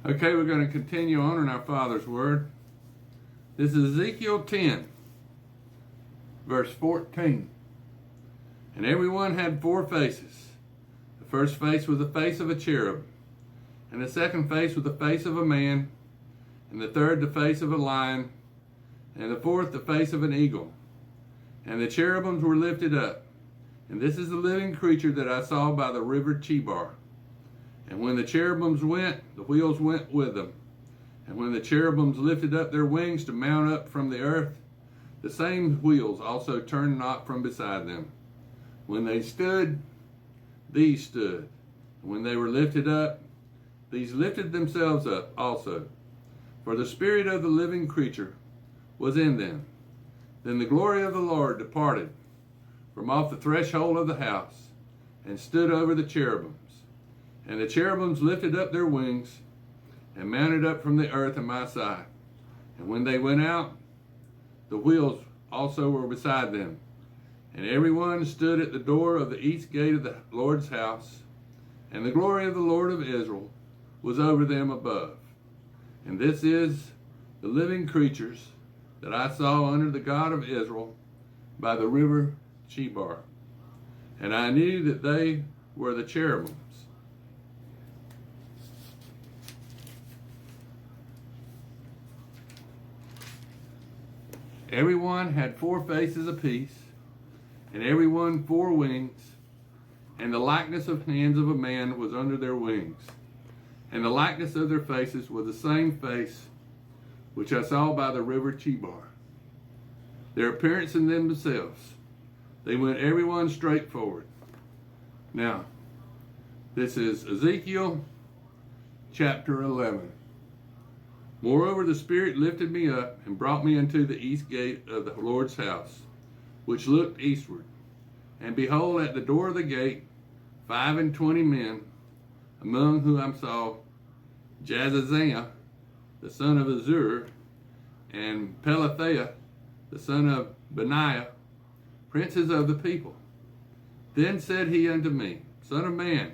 Okay, we're going to continue on in our Father's Word. This is Ezekiel 10, verse 14. And everyone had 4 faces. The first face was the face of a cherub, and the second face was the face of a man, and the third the face of a lion, and the fourth the face of an eagle. And the cherubims were lifted up. And this is the living creature that I saw by the river Chebar. And when the cherubims went, the wheels went with them. And when the cherubims lifted up their wings to mount up from the earth, the same wheels also turned not from beside them. When they stood, these stood. And when they were lifted up, these lifted themselves up also. For the spirit of the living creature was in them. Then the glory of the Lord departed from off the threshold of the house, and stood over the cherubims. And the cherubims lifted up their wings, and mounted up from the earth on my side. And when they went out, the wheels also were beside them. And everyone stood at the door of the east gate of the Lord's house, and the glory of the Lord of Israel was over them above. And this is the living creatures that I saw under the God of Israel by the river Chebar. And I knew that they were the cherubims. Everyone had 4 faces apiece, and everyone 4 wings, and the likeness of hands of a man was under their wings. And the likeness of their faces was the same face which I saw by the river Chebar. Their appearance in themselves, they went everyone straight forward. Now, this is Ezekiel chapter 11. Moreover, the Spirit lifted me up and brought me unto the east gate of the Lord's house, which looked eastward. And behold, at the door of the gate, 25 men, among whom I saw Jaazaniah, the son of Azur, and Pelathiah, the son of Benaiah, princes of the people. Then said he unto me, Son of man,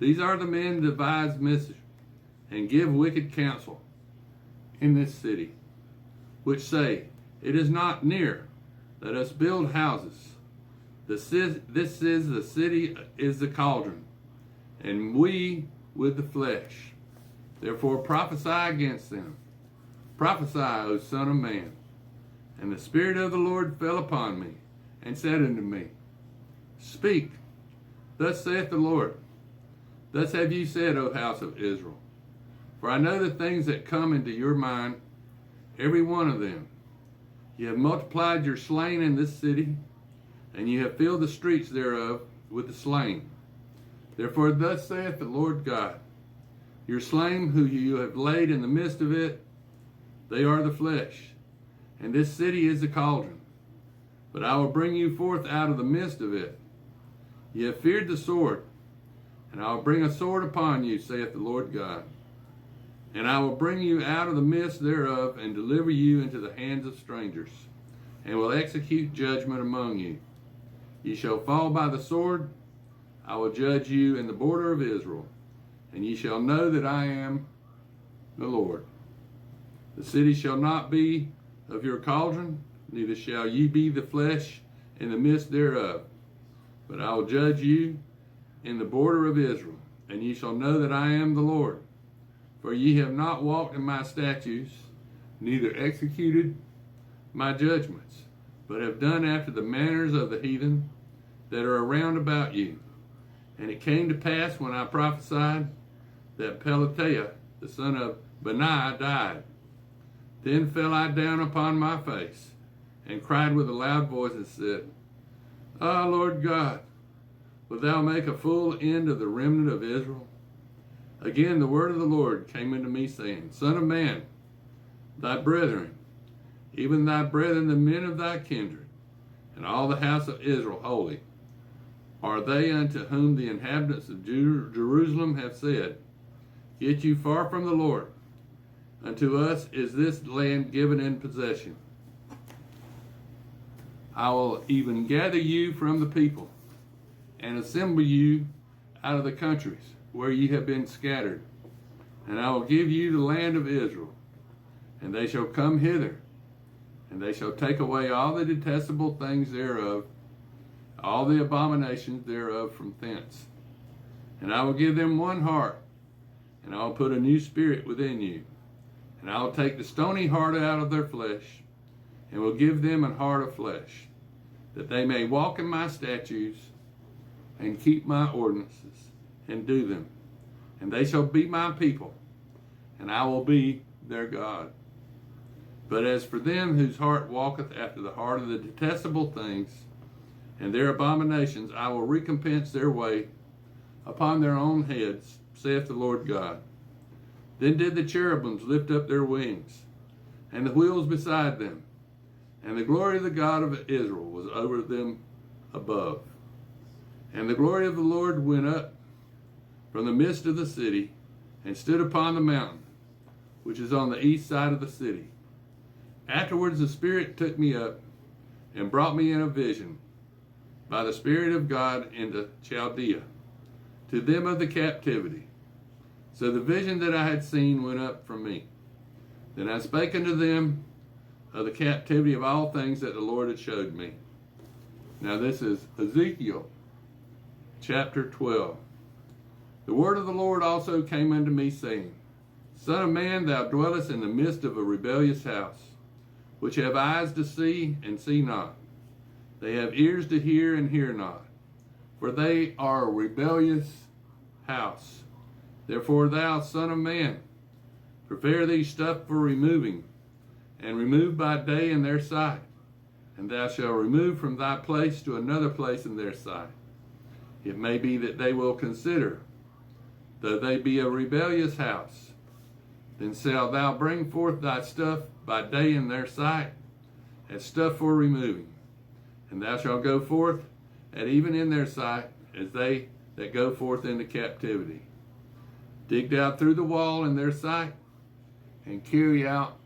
these are the men that devise mischief, and give wicked counsel in this city, which say, It is not near, let us build houses. This is the city is the cauldron, and we with the flesh. Therefore prophesy against them. Prophesy, O Son of man. And the Spirit of the Lord fell upon me, and said unto me, Speak, thus saith the Lord. Thus have you said, O house of Israel. For I know the things that come into your mind, every one of them. You have multiplied your slain in this city, and you have filled the streets thereof with the slain. Therefore thus saith the Lord God, Your slain who you have laid in the midst of it, they are the flesh, and this city is the cauldron. But I will bring you forth out of the midst of it. Ye have feared the sword, and I will bring a sword upon you, saith the Lord God. And I will bring you out of the midst thereof, and deliver you into the hands of strangers, and will execute judgment among you. Ye shall fall by the sword. I will judge you in the border of Israel, and ye shall know that I am the Lord. The city shall not be of your cauldron, neither shall ye be the flesh in the midst thereof. But I will judge you in the border of Israel, and ye shall know that I am the Lord. For ye have not walked in my statutes, neither executed my judgments, but have done after the manners of the heathen that are around about you. And it came to pass when I prophesied that Pelathiah, the son of Benaiah, died. Then fell I down upon my face, and cried with a loud voice, and said, Ah, Lord God, wilt thou make a full end of the remnant of Israel? Again the word of the Lord came unto me, saying, Son of man, thy brethren, even thy brethren, the men of thy kindred, and all the house of Israel holy, are they unto whom the inhabitants of Jerusalem have said, Get you far from the Lord. Unto us is this land given in possession. I will even gather you from the people, and assemble you out of the countries where ye have been scattered, And I will give you the land of Israel, and they shall come hither, and they shall take away all the detestable things thereof, all the abominations thereof from thence. And I will give them one heart, and I will put a new spirit within you. And I will take the stony heart out of their flesh, and will give them an heart of flesh, that they may walk in my statutes, and keep my ordinances, and do them. And they shall be my people, and I will be their God. But as for them whose heart walketh after the heart of the detestable things, and their abominations, I will recompense their way upon their own heads, saith the Lord God. Then did the cherubims lift up their wings, and the wheels beside them, and the glory of the God of Israel was over them above. And the glory of the Lord went up from the midst of the city, and stood upon the mountain, which is on the east side of the city. Afterwards the Spirit took me up, and brought me in a vision, by the Spirit of God into Chaldea, to them of the captivity. So the vision that I had seen went up from me. Then I spake unto them of the captivity of all things that the Lord had showed me. Now this is Ezekiel chapter 12. The word of the Lord also came unto me, saying, Son of man, thou dwellest in the midst of a rebellious house, which have eyes to see and see not. They have ears to hear and hear not, for they are a rebellious house. Therefore thou, son of man, prepare thee stuff for removing, and remove by day in their sight. And thou shalt remove from thy place to another place in their sight. It may be that they will consider, though they be a rebellious house, then shalt thou bring forth thy stuff by day in their sight, as stuff for removing. And thou shalt go forth at even in their sight, as they that go forth into captivity. Dig out through the wall in their sight, and carry out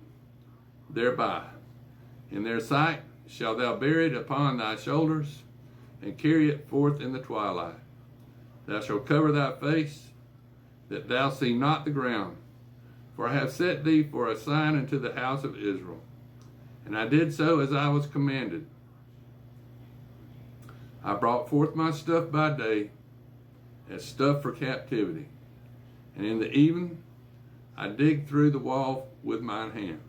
thereby. In their sight shalt thou bear it upon thy shoulders, and carry it forth in the twilight. Thou shalt cover thy face, that thou see not the ground. For I have set thee for a sign unto the house of Israel. And I did so as I was commanded. I brought forth my stuff by day, as stuff for captivity. And in the even I digged through the wall with mine hand,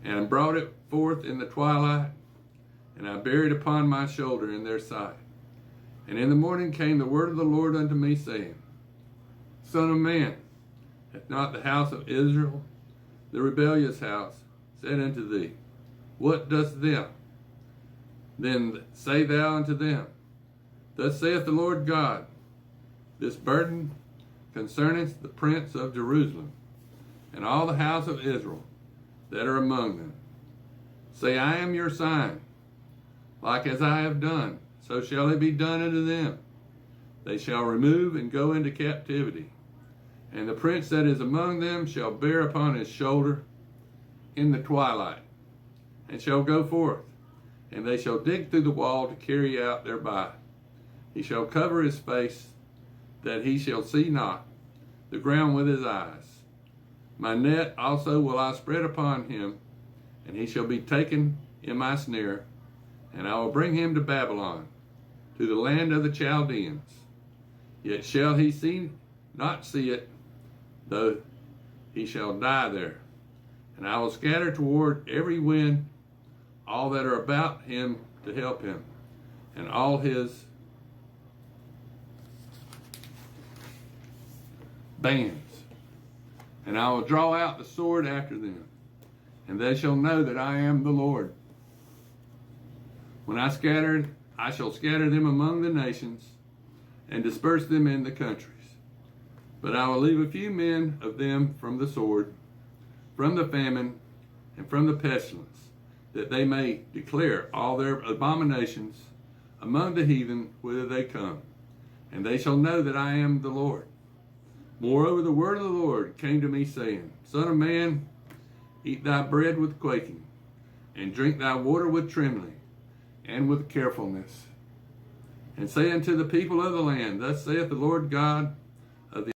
and brought it forth in the twilight, and I buried upon my shoulder in their sight. And in the morning came the word of the Lord unto me, saying, Son of man, hath not the house of Israel, the rebellious house, said unto thee, What dost thou? Then say thou unto them, Thus saith the Lord God, This burden concerneth the prince of Jerusalem, and all the house of Israel that are among them. Say, I am your sign. Like as I have done, so shall it be done unto them. They shall remove and go into captivity. And the prince that is among them shall bear upon his shoulder in the twilight, and shall go forth, and they shall dig through the wall to carry out thereby. He shall cover his face, that he shall see not the ground with his eyes. My net also will I spread upon him, and he shall be taken in my snare, and I will bring him to Babylon, to the land of the Chaldeans. Yet shall he not see it, though he shall die there. And I will scatter toward every wind all that are about him to help him, and all his bands. And I will draw out the sword after them, and they shall know that I am the Lord. When I shall scatter them among the nations, and disperse them in the countries. But I will leave a few men of them from the sword, from the famine, and from the pestilence, that they may declare all their abominations among the heathen whither they come. And they shall know that I am the Lord. Moreover, the word of the Lord came to me, saying, Son of man, eat thy bread with quaking, and drink thy water with trembling, and with carefulness. And say unto the people of the land, Thus saith the Lord God